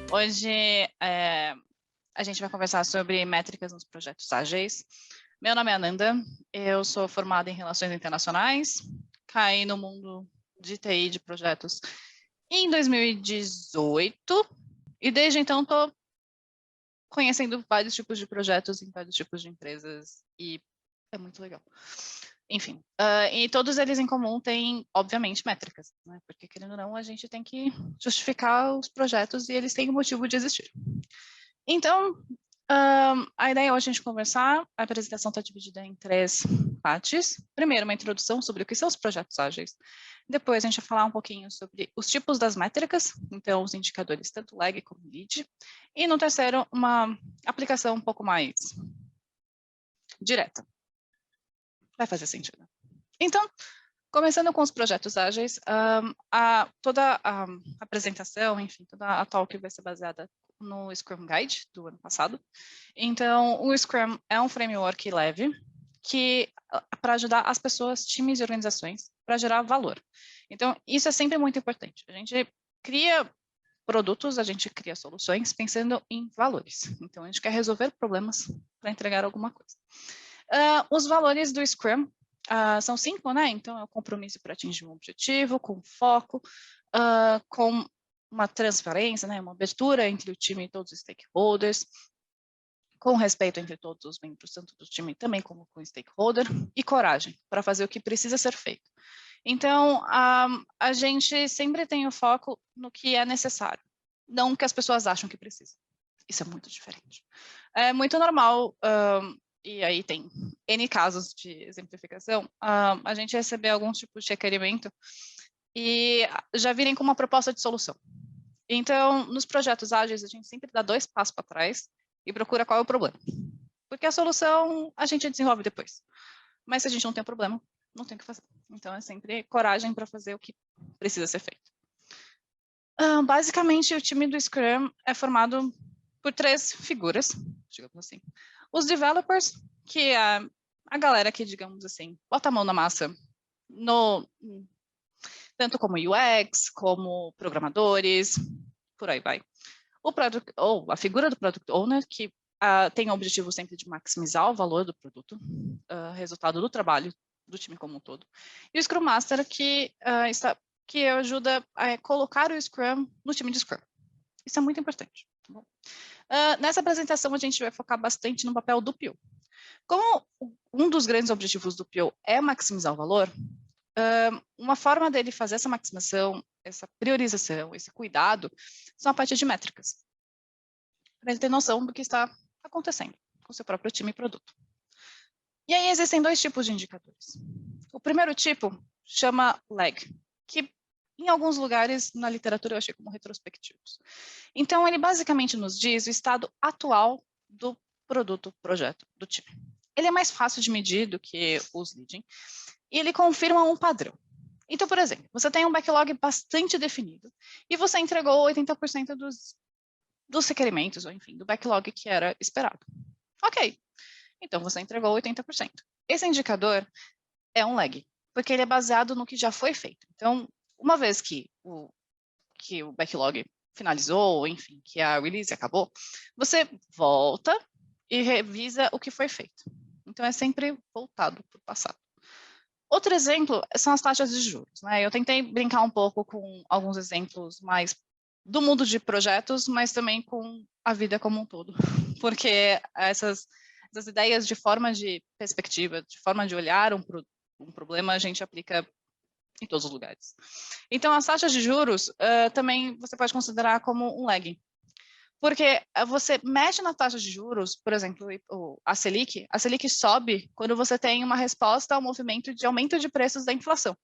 Hoje a gente vai conversar sobre métricas nos projetos ágeis. Meu nome é Ananda, eu sou formada em Relações Internacionais, caí no mundo de TI de projetos em 2018 e desde então estou conhecendo vários tipos de projetos em vários tipos de empresas e é muito legal. Enfim, e todos eles em comum têm, obviamente, métricas, né? Porque, querendo ou não, a gente tem que justificar os projetos e eles têm um motivo de existir. Então, a ideia hoje é a gente conversar, a apresentação está dividida em 3 partes. Primeiro, uma introdução sobre o que são os projetos ágeis. Depois, a gente vai falar um pouquinho sobre os tipos das métricas, então, os indicadores, tanto lag como lead. E no terceiro, uma aplicação um pouco mais direta. Vai fazer sentido. Então, começando com os projetos ágeis, toda a apresentação, enfim, toda a talk vai ser baseada no Scrum Guide do ano passado. Então, o Scrum é um framework leve para ajudar as pessoas, times e organizações para gerar valor. Então, isso é sempre muito importante. A gente cria produtos, a gente cria soluções pensando em valores. Então, a gente quer resolver problemas para entregar alguma coisa. Os valores do Scrum são 5, né? Então, é o compromisso para atingir um objetivo, com foco, com uma transparência, né? Uma abertura entre o time e todos os stakeholders, com respeito entre todos os membros, tanto do time também como com o stakeholder, e coragem para fazer o que precisa ser feito. Então, a gente sempre tem o foco no que é necessário, não no que as pessoas acham que precisa. Isso é muito diferente. É muito normal, e aí tem N casos de exemplificação, a gente receber alguns tipos de requerimento e já virem com uma proposta de solução. Então, nos projetos ágeis, a gente sempre dá 2 passos para trás e procura qual é o problema. Porque a solução a gente desenvolve depois. Mas se a gente não tem problema, não tem o que fazer. Então, é sempre coragem para fazer o que precisa ser feito. Basicamente, o time do Scrum é formado por 3 figuras, digamos assim. Os developers, que é a galera que, digamos assim, bota a mão na massa, tanto como UX, como programadores, por aí vai. A figura do Product Owner, que tem o objetivo sempre de maximizar o valor do produto, resultado do trabalho do time como um todo. E o Scrum Master, que ajuda a colocar o Scrum no time de Scrum. Isso é muito importante. Tá bom? Nessa apresentação, a gente vai focar bastante no papel do PO. Como um dos grandes objetivos do PO é maximizar o valor, uma forma dele fazer essa maximização, essa priorização, esse cuidado, são a partir de métricas. Para ele ter noção do que está acontecendo com o seu próprio time e produto. E aí existem 2 tipos de indicadores. O primeiro tipo chama lag, que em alguns lugares na literatura eu achei como retrospectivos. Então, ele basicamente nos diz o estado atual do produto, projeto, do time. Ele é mais fácil de medir do que os leading, e ele confirma um padrão. Então, por exemplo, você tem um backlog bastante definido, e você entregou 80% dos requerimentos, ou enfim, do backlog que era esperado. Ok, então você entregou 80%. Esse indicador é um lag, porque ele é baseado no que já foi feito. Então, uma vez que o backlog finalizou, enfim, que a release acabou, você volta e revisa o que foi feito. Então, é sempre voltado para o passado. Outro exemplo são as taxas de juros, né? Eu tentei brincar um pouco com alguns exemplos mais do mundo de projetos, mas também com a vida como um todo, porque essas ideias de forma de perspectiva, de forma de olhar um problema, a gente aplica em todos os lugares. Então, as taxas de juros também você pode considerar como um lag, porque você mexe na taxa de juros, por exemplo, a Selic sobe quando você tem uma resposta ao movimento de aumento de preços da inflação.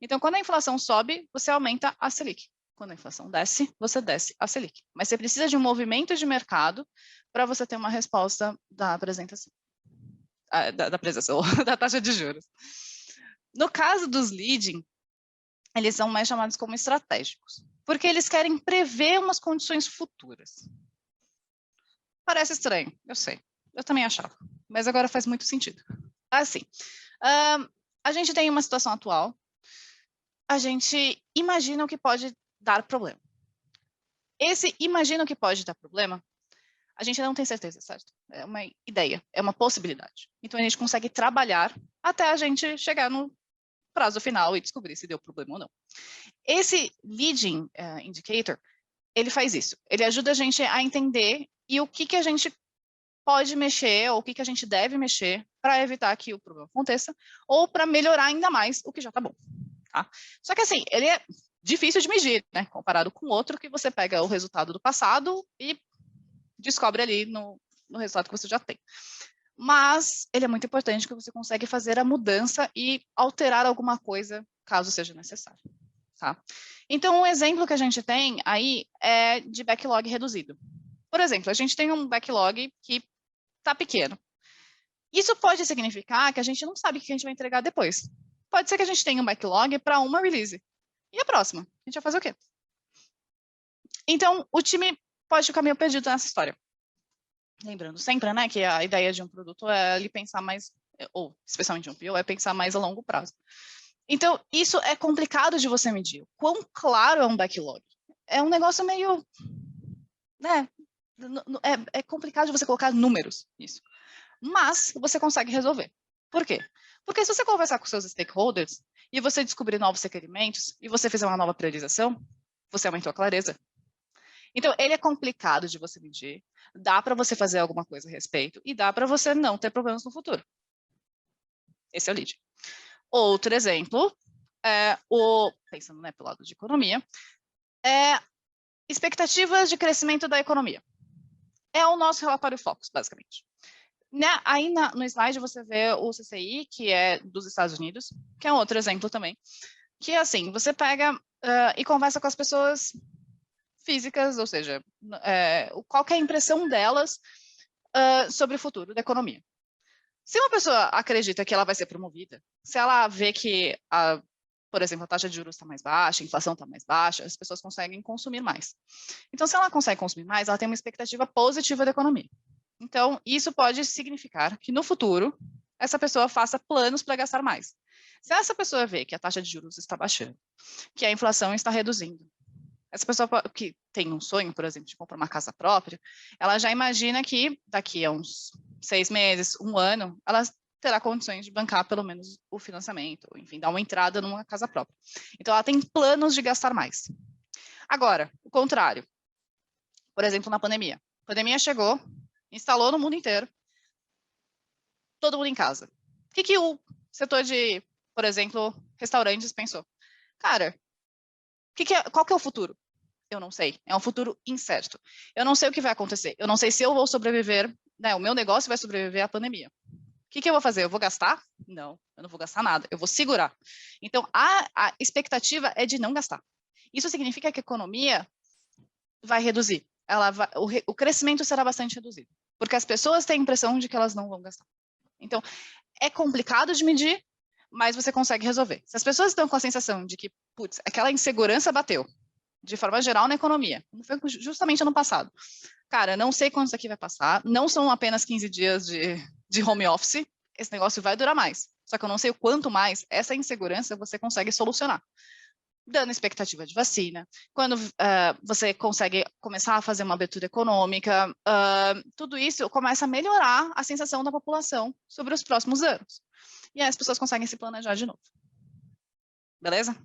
Então, quando a inflação sobe, você aumenta a Selic. Quando a inflação desce, você desce a Selic. Mas você precisa de um movimento de mercado para você ter uma resposta da apresentação, da taxa de juros. No caso dos leading, eles são mais chamados como estratégicos, porque eles querem prever umas condições futuras. Parece estranho, eu sei. Eu também achava, mas agora faz muito sentido. Assim, a gente tem uma situação atual, a gente imagina o que pode dar problema. esse imagino que pode dar problema, a gente não tem certeza, certo? É uma ideia, é uma possibilidade. Então, a gente consegue trabalhar até a gente chegar no prazo final e descobrir se deu problema ou não. Esse leading indicator, ele faz isso. Ele ajuda a gente a entender e o que a gente pode mexer, ou o que a gente deve mexer para evitar que o problema aconteça, ou para melhorar ainda mais o que já está bom. Tá? Só que assim, ele é difícil de medir, né? Comparado com outro que você pega o resultado do passado e descobre ali no resultado que você já tem. Mas ele é muito importante que você consegue fazer a mudança e alterar alguma coisa, caso seja necessário. Tá? Então, um exemplo que a gente tem aí é de backlog reduzido. Por exemplo, a gente tem um backlog que está pequeno. Isso pode significar que a gente não sabe o que a gente vai entregar depois. Pode ser que a gente tenha um backlog para uma release. E a próxima? A gente vai fazer o quê? Então, o time pode ficar meio perdido nessa história. Lembrando sempre, né, que a ideia de um produto é ele pensar mais, ou especialmente de um PO, é pensar mais a longo prazo. Então, isso é complicado de você medir. Quão claro é um backlog? É um negócio meio... né, é complicado de você colocar números nisso. Mas você consegue resolver. Por quê? Porque se você conversar com seus stakeholders e você descobrir novos requerimentos e você fizer uma nova priorização, você aumentou a clareza. Então, ele é complicado de você medir, dá para você fazer alguma coisa a respeito e dá para você não ter problemas no futuro. Esse é o lead. Outro exemplo, pensando, né, pelo lado de economia, expectativas de crescimento da economia. É o nosso relatório Focus, basicamente. Aí no slide você vê o CCI, que é dos Estados Unidos, que é outro exemplo também, que é assim, você pega e conversa com as pessoas físicas, ou seja, qual que é a impressão delas sobre o futuro da economia. Se uma pessoa acredita que ela vai ser promovida, se ela vê que, por exemplo, a taxa de juros está mais baixa, a inflação está mais baixa, as pessoas conseguem consumir mais. Então, se ela consegue consumir mais, ela tem uma expectativa positiva da economia. Então, isso pode significar que no futuro, essa pessoa faça planos para gastar mais. Se essa pessoa vê que a taxa de juros está baixando, que a inflação está reduzindo, essa pessoa que tem um sonho, por exemplo, de comprar uma casa própria, ela já imagina que daqui a uns 6 meses, um ano, ela terá condições de bancar pelo menos o financiamento, ou, enfim, dar uma entrada numa casa própria. Então, ela tem planos de gastar mais. Agora, o contrário. Por exemplo, na pandemia. A pandemia chegou, instalou no mundo inteiro, todo mundo em casa. O que o setor de, por exemplo, restaurantes pensou? Cara, qual que é o futuro? Eu não sei. É um futuro incerto. Eu não sei o que vai acontecer. Eu não sei se eu vou sobreviver, né? O meu negócio vai sobreviver à pandemia. O que eu vou fazer? Eu vou gastar? Não, eu não vou gastar nada. Eu vou segurar. Então, a expectativa é de não gastar. Isso significa que a economia vai reduzir. O crescimento será bastante reduzido. Porque as pessoas têm a impressão de que elas não vão gastar. Então, é complicado de medir, mas você consegue resolver. Se as pessoas estão com a sensação de que, putz, aquela insegurança bateu, de forma geral na economia, como foi justamente ano passado. Cara, não sei quando isso aqui vai passar, não são apenas 15 dias de home office, esse negócio vai durar mais. Só que eu não sei o quanto mais essa insegurança você consegue solucionar. Dando expectativa de vacina, quando você consegue começar a fazer uma abertura econômica, tudo isso começa a melhorar a sensação da população sobre os próximos anos. E aí as pessoas conseguem se planejar de novo. Beleza?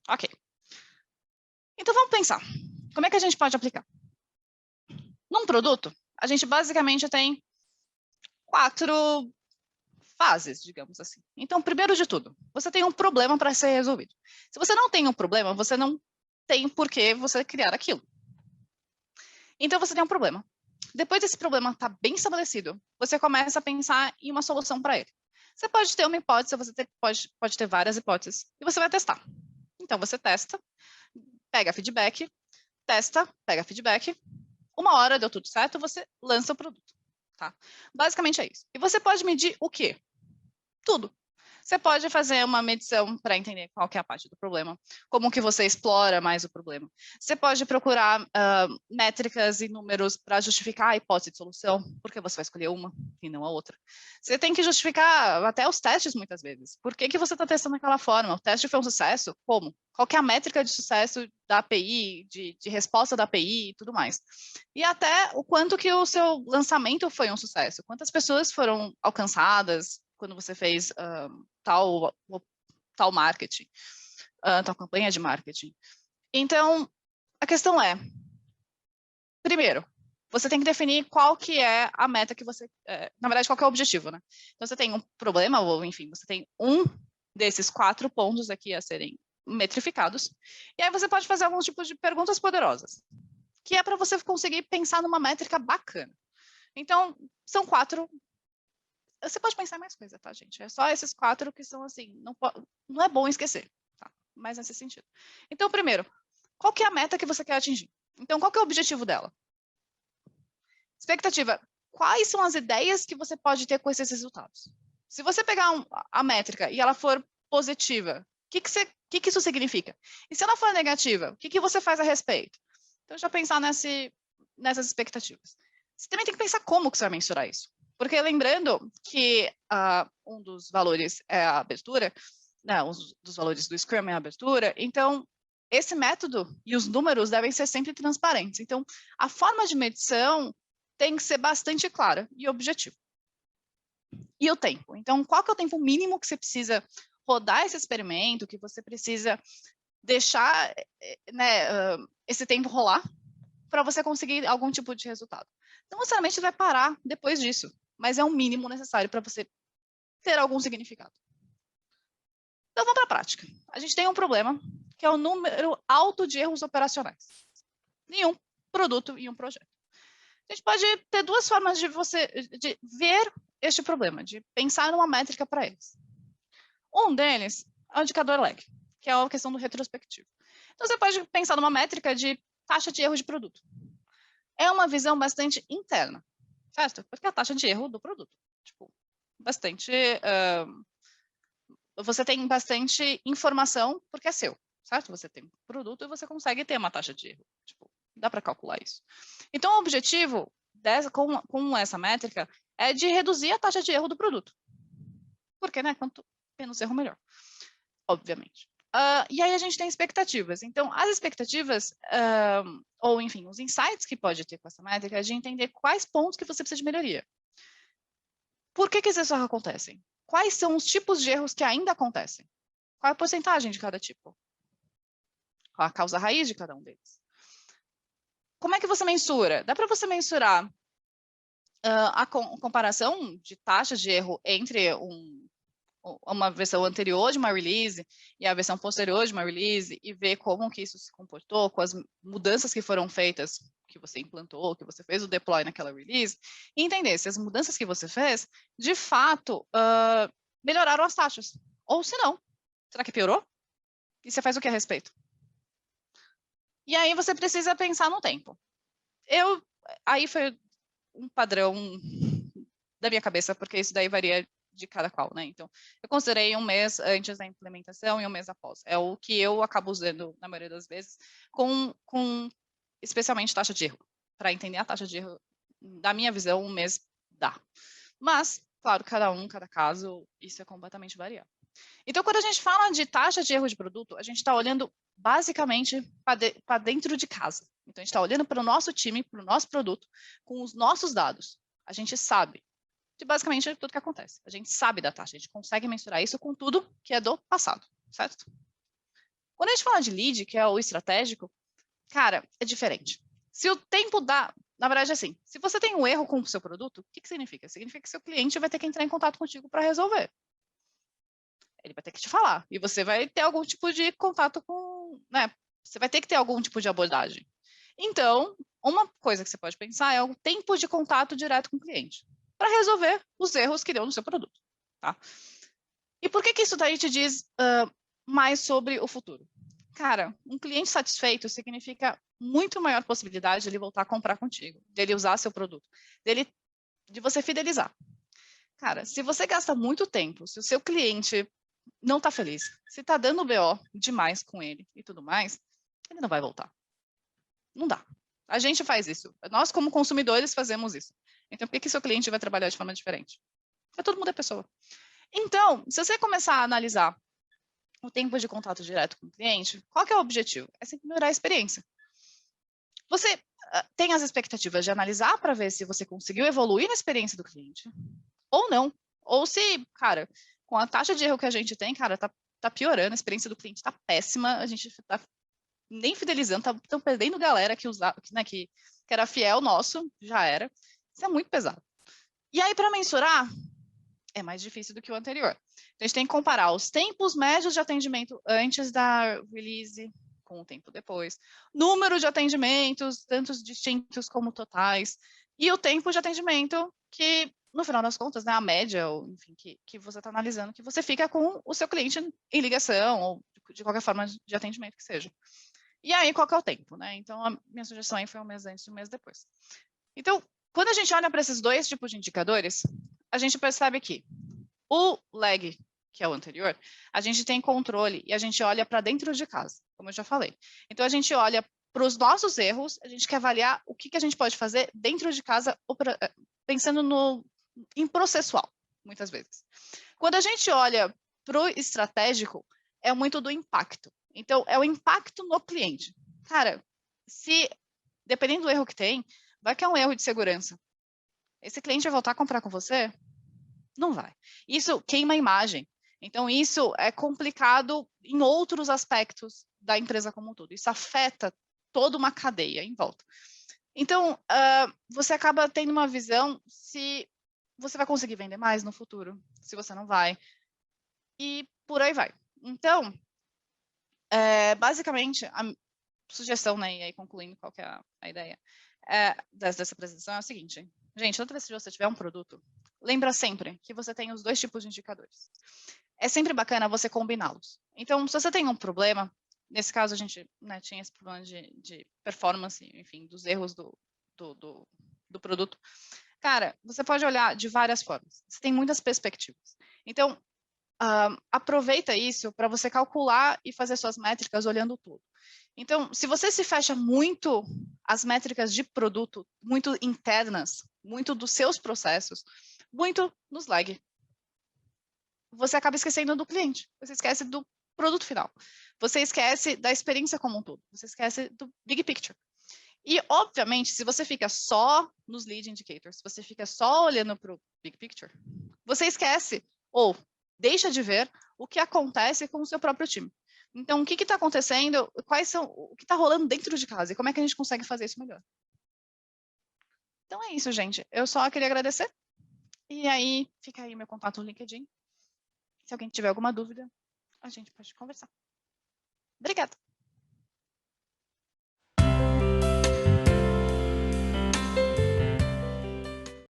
Ok. Então, vamos pensar. Como é que a gente pode aplicar? Num produto, a gente basicamente tem 4 fases, digamos assim. Então, primeiro de tudo, você tem um problema para ser resolvido. Se você não tem um problema, você não tem por que você criar aquilo. Então, você tem um problema. Depois desse problema estar bem estabelecido, você começa a pensar em uma solução para ele. Você pode ter uma hipótese, você pode ter várias hipóteses, e você vai testar. Então, você testa, pega feedback, testa, pega feedback, uma hora deu tudo certo, você lança o produto. Tá? Basicamente é isso. E você pode medir o quê? Tudo. Você pode fazer uma medição para entender qual que é a parte do problema, como que você explora mais o problema. Você pode procurar métricas e números para justificar a hipótese de solução, porque você vai escolher uma e não a outra. Você tem que justificar até os testes muitas vezes. Por que que você está testando daquela forma? O teste foi um sucesso? Como? Qual que é a métrica de sucesso da API, de resposta da API e tudo mais. E até o quanto que o seu lançamento foi um sucesso. Quantas pessoas foram alcançadas quando você fez tal marketing, tal campanha de marketing. Então, a questão é, primeiro, você tem que definir qual que é a meta que você, na verdade, qual que é o objetivo, né? Então, você tem um problema, ou enfim, você tem um desses 4 pontos aqui a serem metrificados, e aí você pode fazer alguns tipos de perguntas poderosas, que é para você conseguir pensar numa métrica bacana. Então, são 4. Você pode pensar em mais coisa, tá, gente? É só esses 4 que são assim, não é bom esquecer, tá? Mas nesse sentido. Então, primeiro, qual que é a meta que você quer atingir? Então, qual que é o objetivo dela? Expectativa. Quais são as ideias que você pode ter com esses resultados? Se você pegar a métrica e ela for positiva, o que isso significa? E se ela for negativa, o que você faz a respeito? Então, já pensar nessas expectativas. Você também tem que pensar como que você vai mensurar isso. Porque lembrando que um dos valores é a abertura, né, um dos valores do Scrum é a abertura, então esse método e os números devem ser sempre transparentes. Então, a forma de medição tem que ser bastante clara e objetiva. E o tempo? Então, qual que é o tempo mínimo que você precisa rodar esse experimento, que você precisa deixar né, esse tempo rolar para você conseguir algum tipo de resultado? Não necessariamente vai parar depois disso, mas é o mínimo necessário para você ter algum significado. Então, vamos para a prática. A gente tem um problema, que é o número alto de erros operacionais em um produto e um projeto. A gente pode ter 2 formas de ver este problema, de pensar numa métrica para eles. Um deles é o indicador lag, que é a questão do retrospectivo. Então, você pode pensar numa métrica de taxa de erro de produto. É uma visão bastante interna, certo? Porque é a taxa de erro do produto. Tipo, você tem bastante informação porque é seu, certo? Você tem um produto e você consegue ter uma taxa de erro. Tipo, dá para calcular isso. Então, o objetivo com essa métrica é de reduzir a taxa de erro do produto. Porque, né, quanto menos erro, melhor. Obviamente. E aí a gente tem expectativas. Então, as expectativas, ou enfim, os insights que pode ter com essa métrica é de entender quais pontos que você precisa de melhoria. Por que esses erros acontecem? Quais são os tipos de erros que ainda acontecem? Qual é a porcentagem de cada tipo? Qual a causa raiz de cada um deles? Como é que você mensura? Dá para você mensurar a comparação de taxas de erro entre uma versão anterior de uma release e a versão posterior de uma release e ver como que isso se comportou com as mudanças que foram feitas, que você implantou, que você fez o deploy naquela release, e entender se as mudanças que você fez, de fato, melhoraram as taxas. Ou se não, será que piorou? E você faz o que a respeito? E aí você precisa pensar no tempo. Aí foi um padrão da minha cabeça, porque isso daí varia de cada qual, né? Então, eu considerei 1 mês antes da implementação e 1 mês após. É o que eu acabo usando, na maioria das vezes, com especialmente taxa de erro. Para entender a taxa de erro, da minha visão, 1 mês dá. Mas, claro, cada caso, isso é completamente variável. Então, quando a gente fala de taxa de erro de produto, a gente está olhando basicamente para dentro de casa. Então, a gente está olhando para o nosso time, para o nosso produto, com os nossos dados. A gente sabe de basicamente tudo que acontece. A gente sabe da taxa, a gente consegue mensurar isso com tudo que é do passado, certo? Quando a gente fala de lead, que é o estratégico, cara, é diferente. Se o tempo dá, na verdade é assim, se você tem um erro com o seu produto, o que significa? Significa que seu cliente vai ter que entrar em contato contigo para resolver. Ele vai ter que te falar, e você vai ter algum tipo de contato com, né, você vai ter que ter algum tipo de abordagem. Então, uma coisa que você pode pensar é o tempo de contato direto com o cliente, para resolver os erros que deu no seu produto, tá? E por que isso daí te diz mais sobre o futuro? Cara, um cliente satisfeito significa muito maior possibilidade de ele voltar a comprar contigo, de ele usar seu produto, de você fidelizar. Cara, se você gasta muito tempo, se o seu cliente não está feliz, se está dando BO demais com ele e tudo mais, ele não vai voltar. Não dá. A gente faz isso. Nós, como consumidores, fazemos isso. Então, por que seu cliente vai trabalhar de forma diferente? Porque todo mundo é pessoa. Então, se você começar a analisar o tempo de contato direto com o cliente, qual que é o objetivo? É sempre melhorar a experiência. Você tem as expectativas de analisar para ver se você conseguiu evoluir na experiência do cliente ou não. Ou se, cara, com a taxa de erro que a gente tem, cara, tá piorando, a experiência do cliente tá péssima, a gente tá nem fidelizando, estão perdendo galera que usava, né, que era fiel nosso, já era. Isso é muito pesado. E aí, para mensurar, é mais difícil do que o anterior. Então, a gente tem que comparar os tempos médios de atendimento antes da release com o tempo depois, número de atendimentos, tantos distintos como totais, e o tempo de atendimento que, no final das contas, né, a média, ou, enfim, que você está analisando, que você fica com o seu cliente em ligação, ou de qualquer forma de atendimento que seja. E aí, qual que é o tempo, né? Então, a minha sugestão aí foi um mês antes e um mês depois. Então, quando a gente olha para esses dois tipos de indicadores, a gente percebe que o lag, que é o anterior, a gente tem controle e a gente olha para dentro de casa, como eu já falei. Então, a gente olha para os nossos erros, a gente quer avaliar o que a gente pode fazer dentro de casa, pensando em processual, muitas vezes. Quando a gente olha para o estratégico, é muito do impacto. Então, é o impacto no cliente. Cara, se, dependendo do erro que tem, vai que é um erro de segurança. Esse cliente vai voltar a comprar com você? Não vai. Isso queima a imagem. Então, isso é complicado em outros aspectos da empresa como um todo. Isso afeta toda uma cadeia em volta. Então, você acaba tendo uma visão se você vai conseguir vender mais no futuro, se você não vai. E por aí vai. Então, basicamente, a sugestão, né, e aí concluindo qual que é a ideia dessa apresentação é o seguinte. Gente, toda vez que você tiver um produto, lembra sempre que você tem os dois tipos de indicadores. É sempre bacana você combiná-los. Então, se você tem um problema, nesse caso a gente, né, tinha esse problema de performance, enfim, dos erros do produto. Cara, você pode olhar de várias formas. Você tem muitas perspectivas. Então, aproveita isso para você calcular e fazer suas métricas olhando tudo. Então, se você se fecha muito as métricas de produto, muito internas, muito dos seus processos, muito nos lag, você acaba esquecendo do cliente, você esquece do produto final, você esquece da experiência como um todo, você esquece do big picture. E, obviamente, se você fica só nos lead indicators, se você fica só olhando para o big picture, você esquece ou deixa de ver o que acontece com o seu próprio time. Então, o que está acontecendo, o que está rolando dentro de casa e como é que a gente consegue fazer isso melhor. Então é isso, gente. Eu só queria agradecer. E aí, fica aí meu contato no LinkedIn. Se alguém tiver alguma dúvida, a gente pode conversar. Obrigada.